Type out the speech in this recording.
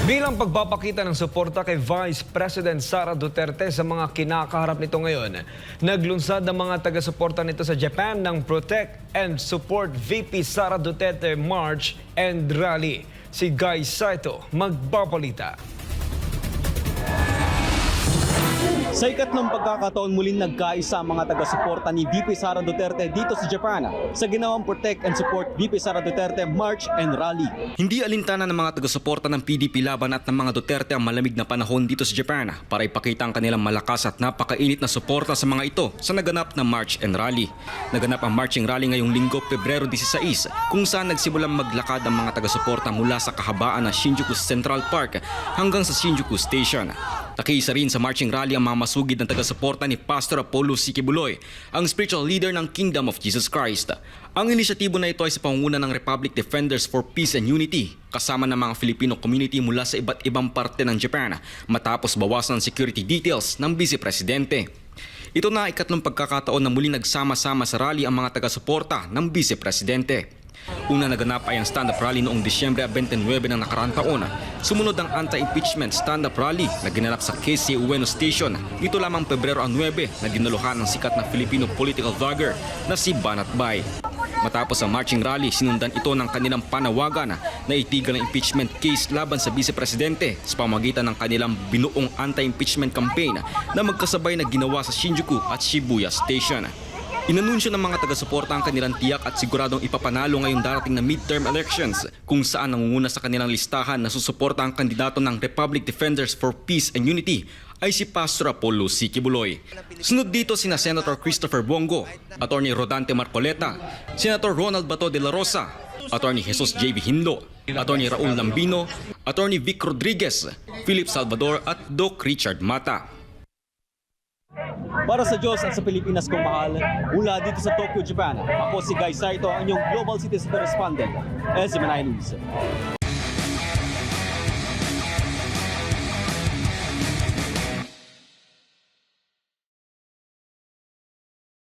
Bilang pagpapakita ng suporta kay Vice President Sara Duterte sa mga kinakaharap nito ngayon, naglunsad ang mga taga-suporta nito sa Japan ng Protect and Support VP Sara Duterte March and Rally. Si Guy Saito magbabalita. Sa ikatlong pagkakataon muling nagkaisa ang mga taga-suporta ni VP Sara Duterte dito sa Japan sa ginawang Protect and Support VP Sara Duterte March and Rally. Hindi alintana ng mga taga-suporta ng PDP laban at ng mga Duterte ang malamig na panahon dito sa Japan para ipakita ang kanilang malakas at napakainit na suporta sa mga ito sa naganap na March and Rally. Naganap ang marching rally ngayong linggo, Pebrero 16, kung saan nagsimulang maglakad ang mga taga-suporta mula sa kahabaan ng Shinjuku Central Park hanggang sa Shinjuku Station. Nakiisa rin sa marching rally ang mga masugid ng taga-suporta ni Pastor Apollo C. Quiboloy, ang spiritual leader ng Kingdom of Jesus Christ. Ang inisyatibo na ito ay sa pangunguna ng Republic Defenders for Peace and Unity, kasama ng mga Filipino community mula sa iba't ibang parte ng Japan, matapos bawasan ang security details ng Vice Presidente. Ito na ikatlong pagkakataon na muli nagsama-sama sa rally ang mga taga-suporta ng Vice Presidente. Una naganap ay ang stand-up rally noong Disyembre 29 ng nakaraang taon. Sumunod ang anti-impeachment stand-up rally na ginanap sa KC Ueno Station dito lamang Pebrero 9 na dinalohan ng sikat na Filipino political vlogger na si Banat Bay. Matapos ang marching rally, sinundan ito ng kanilang panawagan na itigil ang impeachment case laban sa Vice Presidente sa pamamagitan ng kanilang binuong anti-impeachment campaign na magkasabay na ginawa sa Shinjuku at Shibuya Station. Inanunsyo ng mga taga-suporta ang kanilang tiyak at siguradong ipapanalo ngayong darating na midterm elections kung saan nangunguna sa kanilang listahan na susuporta ang kandidato ng Republic Defenders for Peace and Unity ay si Pastor Apollo C. Quiboloy. Sunod dito sina Senator Christopher Bongo, Attorney Rodante Marcoleta, Senator Ronald Bato de la Rosa, Attorney Jesus J.B. Hinlo, Attorney Raul Lambino, Attorney Vic Rodriguez, Philip Salvador at Doc Richard Mata. Para sa Diyos at sa Pilipinas kong mahal, mula dito sa Tokyo, Japan, ako si Guy Saito, ang inyong Global Citizen Correspondent, SMNI News.